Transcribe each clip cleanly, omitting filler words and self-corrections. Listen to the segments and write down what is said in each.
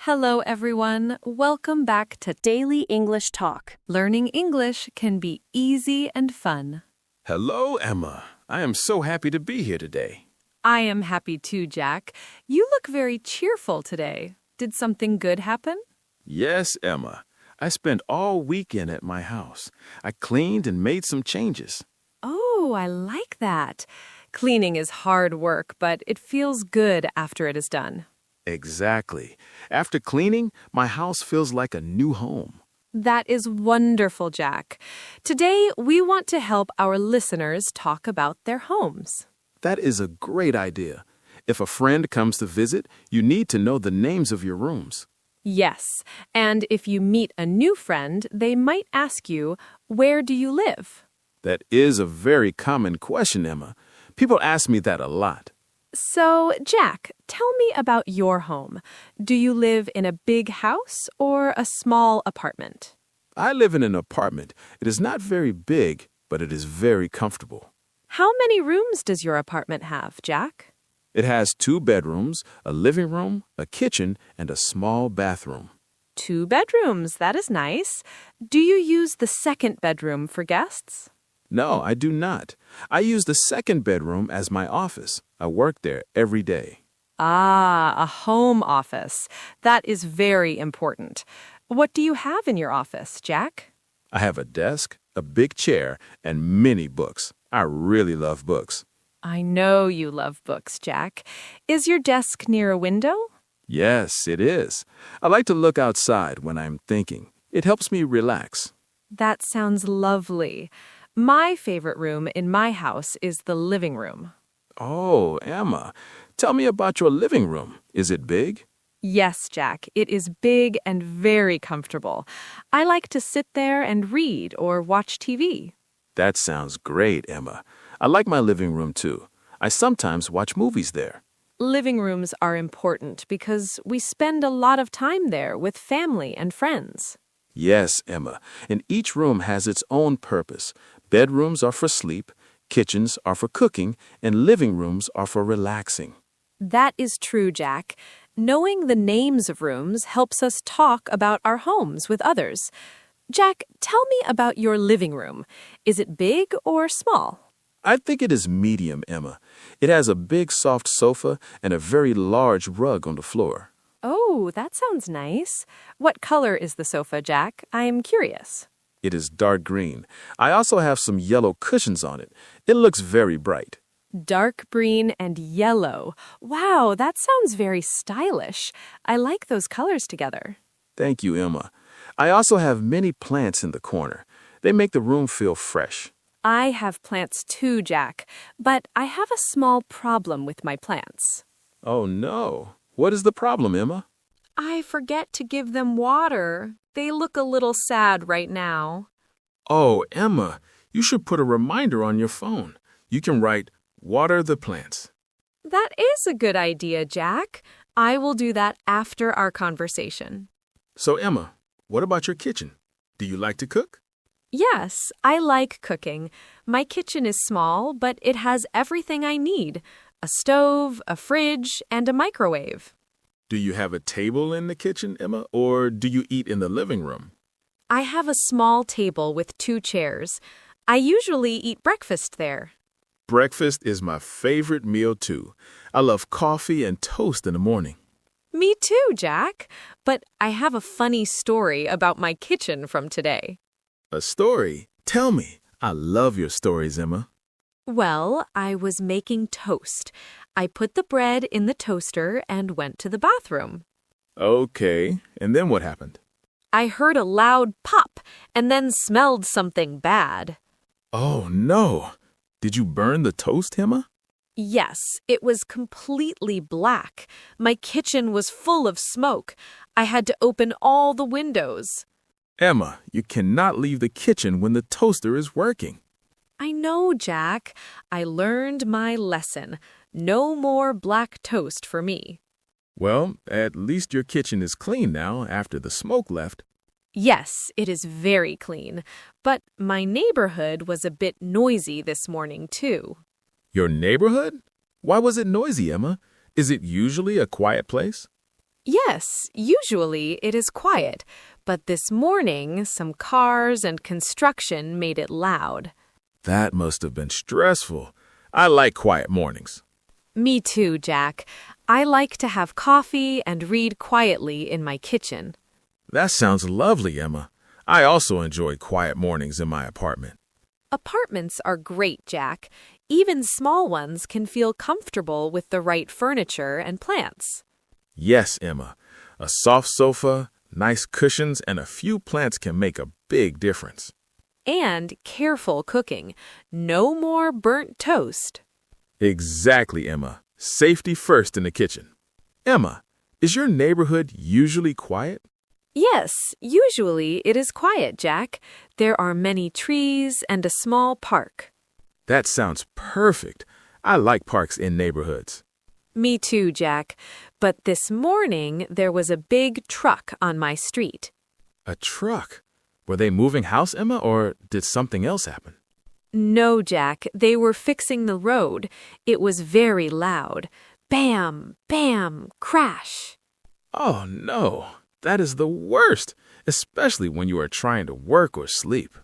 Hello, everyone. Welcome back to Daily English Talk. Learning English can be easy and fun. Hello, Emma. I am so happy to be here today. I am happy too, Jack. You look very cheerful today. Did something good happen? Yes, Emma. I spent all weekend at my house. I cleaned and made some changes. Oh, I like that. Cleaning is hard work, but it feels good after it is done. Exactly. After cleaning, my house feels like a new home. That is wonderful, Jack. Today, we want to help our listeners talk about their homes. That is a great idea. If a friend comes to visit, you need to know the names of your rooms. Yes, and if you meet a new friend, they might ask you, "Where do you live?" That is a very common question, Emma. People ask me that a lot. So, Jack, tell me about your home. Do you live in a big house or a small apartment? I live in an apartment. It is not very big, but it is very comfortable. How many rooms does your apartment have, Jack? It has 2 bedrooms, a living room, a kitchen, and a small bathroom. 2 bedrooms, that is nice. Do you use the second bedroom for guests? No, I do not. I use the second bedroom as my office. I work there every day. Ah, a home office. That is very important. What do you have in your office, Jack? I have a desk, a big chair, and many books. I really love books. I know you love books, Jack. Is your desk near a window? Yes, it is. I like to look outside when I'm thinking. It helps me relax. That sounds lovely. My favorite room in my house is the living room. Oh, Emma, tell me about your living room. Is it big? Yes, Jack, it is big and very comfortable. I like to sit there and read or watch TV. That sounds great, Emma. I like my living room too. I sometimes watch movies there. Living rooms are important because we spend a lot of time there with family and friends. Yes, Emma, and each room has its own purpose. Bedrooms are for sleep, kitchens are for cooking, and living rooms are for relaxing. That is true, Jack. Knowing the names of rooms helps us talk about our homes with others. Jack, tell me about your living room. Is it big or small? I think it is medium, Emma. It has a big soft sofa and a very large rug on the floor. Oh, that sounds nice. What color is the sofa, Jack? I'm curious. It is dark green. I also have some yellow cushions on it. It looks very bright. Dark green and yellow. Wow, that sounds very stylish. I like those colors together. Thank you, Emma. I also have many plants in the corner. They make the room feel fresh. I have plants too, Jack, but I have a small problem with my plants. Oh, no. What is the problem, Emma? I forget to give them water. They look a little sad right now. Oh, Emma, you should put a reminder on your phone. You can write, "Water the plants." That is a good idea, Jack. I will do that after our conversation. So, Emma, what about your kitchen? Do you like to cook? Yes, I like cooking. My kitchen is small, but it has everything I need: a stove, a fridge, and a microwave. Do you have a table in the kitchen, Emma, or do you eat in the living room? I have a small table with 2 chairs. I usually eat breakfast there. Breakfast is my favorite meal, too. I love coffee and toast in the morning. Me too, Jack. But I have a funny story about my kitchen from today. A story? Tell me. I love your stories, Emma. Well, I was making toast. I put the bread in the toaster and went to the bathroom. Okay, and then what happened? I heard a loud pop and then smelled something bad. Oh, no. Did you burn the toast, Emma? Yes, it was completely black. My kitchen was full of smoke. I had to open all the windows. Emma, you cannot leave the kitchen when the toaster is working. I know, Jack. I learned my lesson. No more black toast for me. Well, at least your kitchen is clean now after the smoke left. Yes, it is very clean. But my neighborhood was a bit noisy this morning, too. Your neighborhood? Why was it noisy, Emma? Is it usually a quiet place? Yes, usually it is quiet, but this morning some cars and construction made it loud. That must have been stressful. I like quiet mornings. Me too, Jack. I like to have coffee and read quietly in my kitchen. That sounds lovely, Emma. I also enjoy quiet mornings in my apartment. Apartments are great, Jack. Even small ones can feel comfortable with the right furniture and plants. Yes, Emma. A soft sofa, nice cushions, and a few plants can make a big difference. And careful cooking. No more burnt toast. Exactly, Emma. Safety first in the kitchen. Emma, is your neighborhood usually quiet? Yes, usually it is quiet, Jack. There are many trees and a small park. That sounds perfect. I like parks in neighborhoods. Me too, Jack. But this morning there was a big truck on my street. A truck? Were they moving house, Emma, or did something else happen? No, Jack, they were fixing the road. It was very loud. Bam, bam, crash. Oh, no. That is the worst, especially when you are trying to work or sleep.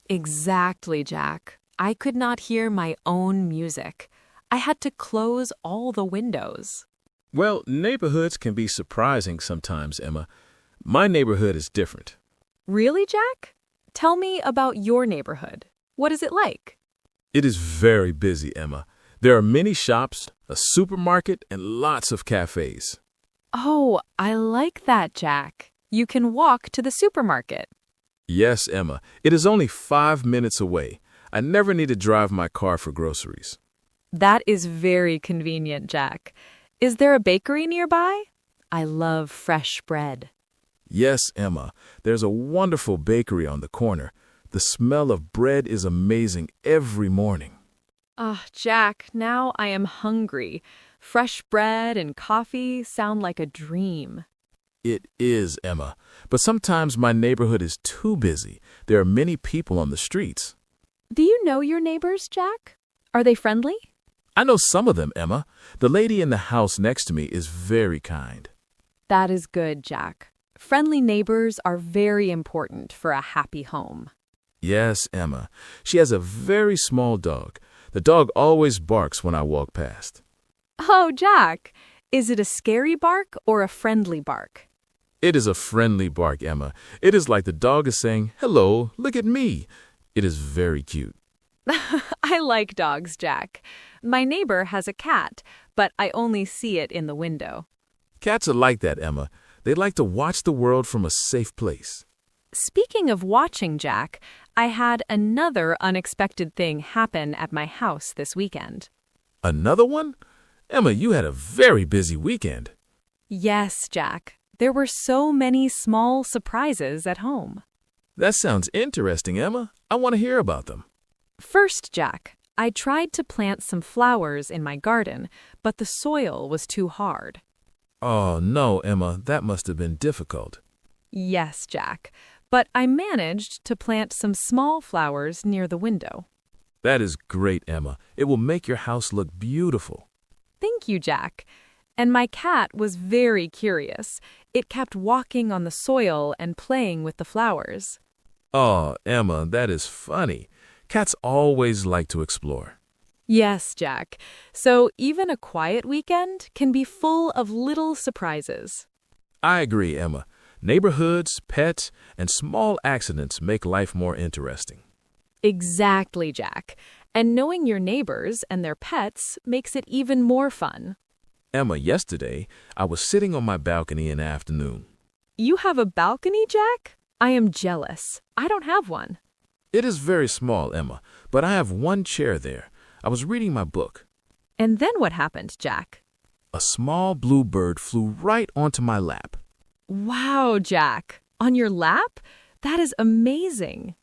Exactly, Jack. I could not hear my own music. I had to close all the windows. Well, neighborhoods can be surprising sometimes, Emma. My neighborhood is different. Really, Jack? Tell me about your neighborhood. What is it like? It is very busy, Emma. There are many shops, a supermarket, and lots of cafes. Oh, I like that, Jack. You can walk to the supermarket. Yes, Emma. It is only 5 minutes away. I never need to drive my car for groceries. That is very convenient, Jack. Is there a bakery nearby? I love fresh bread. Yes, Emma. There's a wonderful bakery on the corner. The smell of bread is amazing every morning. Jack, now I am hungry. Fresh bread and coffee sound like a dream. It is, Emma. But sometimes my neighborhood is too busy. There are many people on the streets. Do you know your neighbors, Jack? Are they friendly? I know some of them, Emma. The lady in the house next to me is very kind. That is good, Jack. Friendly neighbors are very important for a happy home. Yes, Emma. She has a very small dog. The dog always barks when I walk past. Oh, Jack, is it a scary bark or a friendly bark? It is a friendly bark, Emma. It is like the dog is saying, "Hello, look at me." It is very cute. I like dogs, Jack. My neighbor has a cat, but I only see it in the window. Cats are like that, Emma. They like to watch the world from a safe place. Speaking of watching, Jack, I had another unexpected thing happen at my house this weekend. Another one? Emma, you had a very busy weekend. Yes, Jack. There were so many small surprises at home. That sounds interesting, Emma. I want to hear about them. First, Jack, I tried to plant some flowers in my garden, but the soil was too hard. Oh, no, Emma. That must have been difficult. Yes, Jack, but I managed to plant some small flowers near the window. That is great, Emma. It will make your house look beautiful. Thank you, Jack. And my cat was very curious. It kept walking on the soil and playing with the flowers. Oh, Emma, that is funny. Cats always like to explore. Yes, Jack. So even a quiet weekend can be full of little surprises. I agree, Emma. Neighborhoods, pets, and small accidents make life more interesting. Exactly, Jack. And knowing your neighbors and their pets makes it even more fun. Emma, yesterday, I was sitting on my balcony in the afternoon. You have a balcony, Jack? I am jealous. I don't have one. It is very small, Emma, but I have one chair there. I was reading my book. And then what happened, Jack? A small blue bird flew right onto my lap. Wow, Jack. On your lap? That is amazing.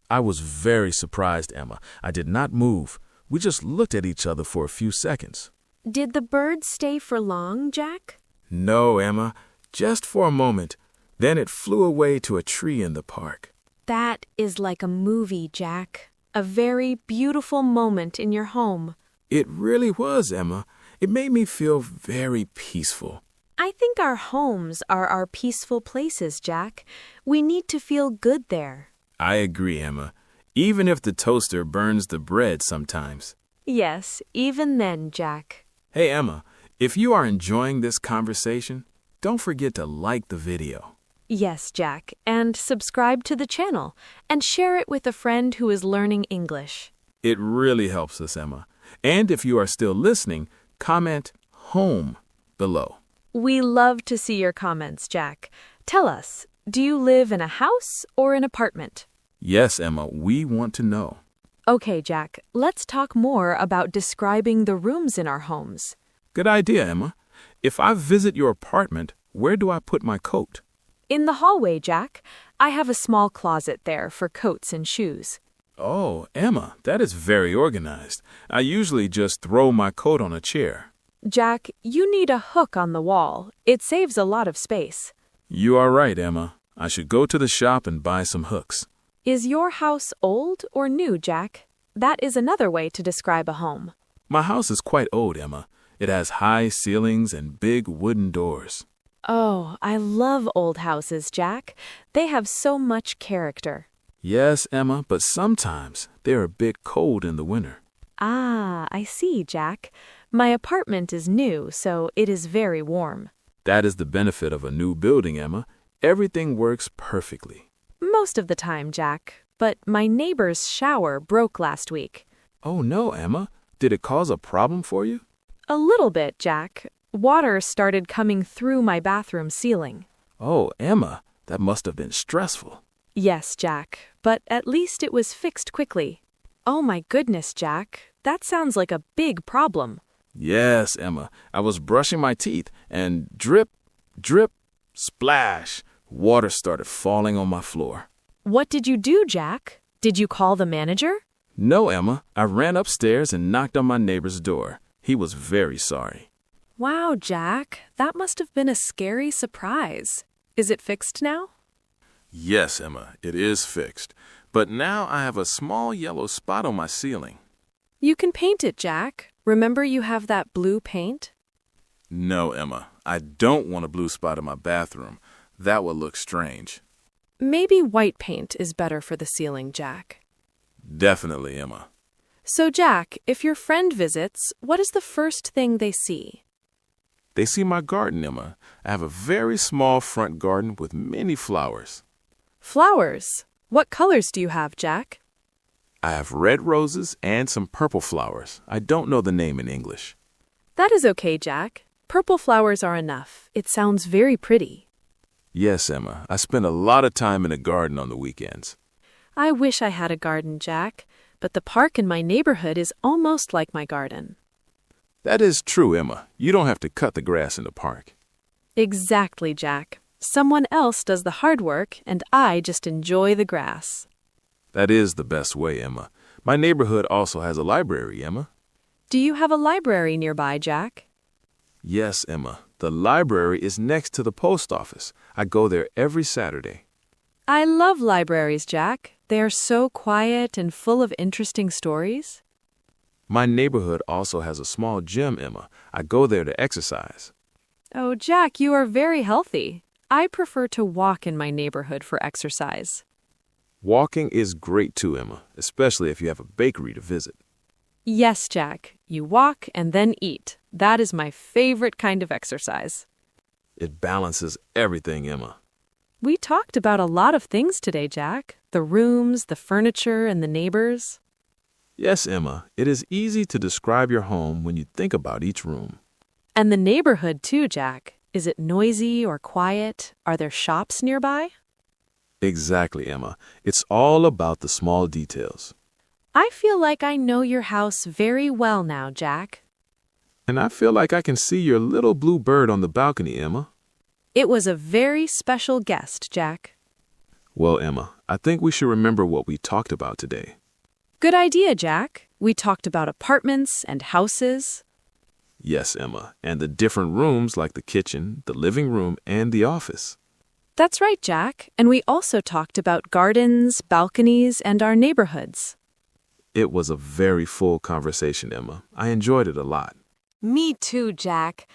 I was very surprised, Emma. I did not move. We just looked at each other for a few seconds. Did the bird stay for long, Jack? No, Emma. Just for a moment. Then it flew away to a tree in the park. That is like a movie, Jack. A very beautiful moment in your home. It really was, Emma. It made me feel very peaceful. I think our homes are our peaceful places, Jack. We need to feel good there. I agree, Emma. Even if the toaster burns the bread sometimes. Yes, even then, Jack. Hey, Emma, if you are enjoying this conversation, don't forget to like the video. Yes, Jack, and subscribe to the channel and share it with a friend who is learning English. It really helps us, Emma. And if you are still listening, comment home below. We love to see your comments, Jack. Tell us, do you live in a house or an apartment? Yes, Emma, we want to know. Okay, Jack, let's talk more about describing the rooms in our homes. Good idea, Emma. If I visit your apartment, where do I put my coat? In the hallway, Jack. I have a small closet there for coats and shoes. Oh, Emma, that is very organized. I usually just throw my coat on a chair. Jack, you need a hook on the wall. It saves a lot of space. You are right, Emma. I should go to the shop and buy some hooks. Is your house old or new, Jack? That is another way to describe a home. My house is quite old, Emma. It has high ceilings and big wooden doors. Oh, I love old houses, Jack. They have so much character. Yes, Emma, but sometimes they're a bit cold in the winter. Ah, I see, Jack. My apartment is new, so it is very warm. That is the benefit of a new building, Emma. Everything works perfectly. Most of the time, Jack. But my neighbor's shower broke last week. Oh no, Emma. Did it cause a problem for you? A little bit, Jack. Water started coming through my bathroom ceiling. Oh, Emma, that must have been stressful. Yes, Jack, but at least it was fixed quickly. Oh my goodness, Jack. That sounds like a big problem. Yes, Emma. I was brushing my teeth and drip, drip, splash. Water started falling on my floor. What did you do, Jack? Did you call the manager? No, Emma. I ran upstairs and knocked on my neighbor's door. He was very sorry. Wow, Jack. That must have been a scary surprise. Is it fixed now? Yes, Emma, it is fixed. But now I have a small yellow spot on my ceiling. You can paint it, Jack. Remember you have that blue paint? No, Emma. I don't want a blue spot in my bathroom. That would look strange. Maybe white paint is better for the ceiling, Jack. Definitely, Emma. So, Jack, if your friend visits, what is the first thing they see? They see my garden, Emma. I have a very small front garden with many flowers. Flowers? What colors do you have, Jack? I have red roses and some purple flowers. I don't know the name in English. That is okay, Jack. Purple flowers are enough. It sounds very pretty. Yes, Emma. I spend a lot of time in the garden on the weekends. I wish I had a garden, Jack, but the park in my neighborhood is almost like my garden. That is true, Emma. You don't have to cut the grass in the park. Exactly, Jack. Someone else does the hard work, and I just enjoy the grass. That is the best way, Emma. My neighborhood also has a library, Emma. Do you have a library nearby, Jack? Yes, Emma. The library is next to the post office. I go there every Saturday. I love libraries, Jack. They are so quiet and full of interesting stories. My neighborhood also has a small gym, Emma. I go there to exercise. Oh, Jack, you are very healthy. I prefer to walk in my neighborhood for exercise. Walking is great too, Emma, especially if you have a bakery to visit. Yes, Jack. You walk and then eat. That is my favorite kind of exercise. It balances everything, Emma. We talked about a lot of things today, Jack. The rooms, the furniture, and the neighbors. Yes, Emma, it is easy to describe your home when you think about each room. And the neighborhood too, Jack. Is it noisy or quiet? Are there shops nearby? Exactly, Emma. It's all about the small details. I feel like I know your house very well now, Jack. And I feel like I can see your little blue bird on the balcony, Emma. It was a very special guest, Jack. Well, Emma, I think we should remember what we talked about today. Good idea, Jack. We talked about apartments and houses. Yes, Emma, and the different rooms like the kitchen, the living room, and the office. That's right, Jack. And we also talked about gardens, balconies, and our neighborhoods. It was a very full conversation, Emma. I enjoyed it a lot. Me too, Jack.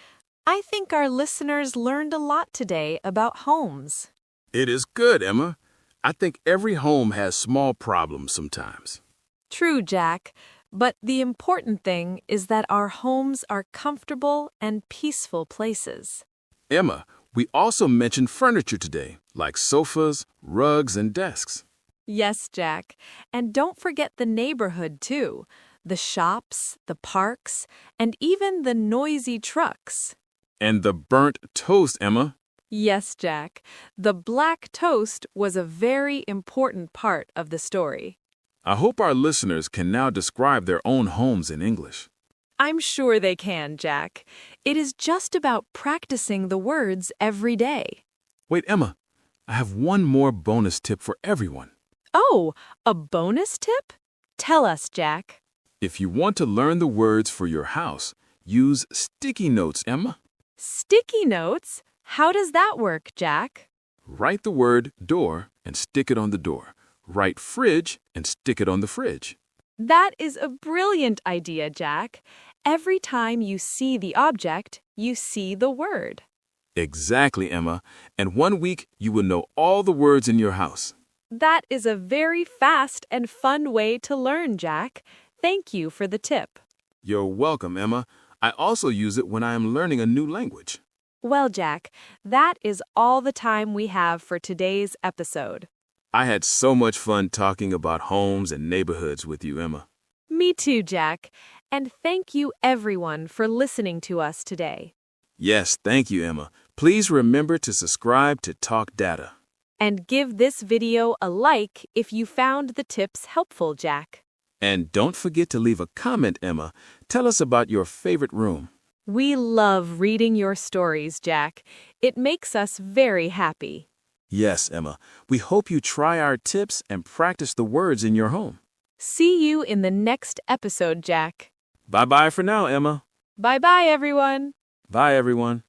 I think our listeners learned a lot today about homes. It is good, Emma. I think every home has small problems sometimes. True, Jack. But the important thing is that our homes are comfortable and peaceful places. Emma, we also mentioned furniture today, like sofas, rugs, and desks. Yes, Jack. And don't forget the neighborhood, too. The shops, the parks, and even the noisy trucks. And the burnt toast, Emma. Yes, Jack. The black toast was a very important part of the story. I hope our listeners can now describe their own homes in English. I'm sure they can, Jack. It is just about practicing the words every day. Wait, Emma, I have one more bonus tip for everyone. Oh, a bonus tip? Tell us, Jack. If you want to learn the words for your house, use sticky notes, Emma. Sticky notes? How does that work, Jack? Write the word door and stick it on the door. Write fridge and stick it on the fridge. That is a brilliant idea, Jack. Every time you see the object, you see the word. Exactly, Emma. And 1 week, you will know all the words in your house. That is a very fast and fun way to learn, Jack. Thank you for the tip. You're welcome, Emma. I also use it when I am learning a new language. Well, Jack, that is all the time we have for today's episode. I had so much fun talking about homes and neighborhoods with you, Emma. Me too, Jack. And thank you, everyone, for listening to us today. Yes, thank you, Emma. Please remember to subscribe to Talk Data. And give this video a like if you found the tips helpful, Jack. And don't forget to leave a comment, Emma. Tell us about your favorite room. We love reading your stories, Jack. It makes us very happy. Yes, Emma. We hope you try our tips and practice the words in your home. See you in the next episode, Jack. Bye-bye for now, Emma. Bye-bye, everyone. Bye, everyone.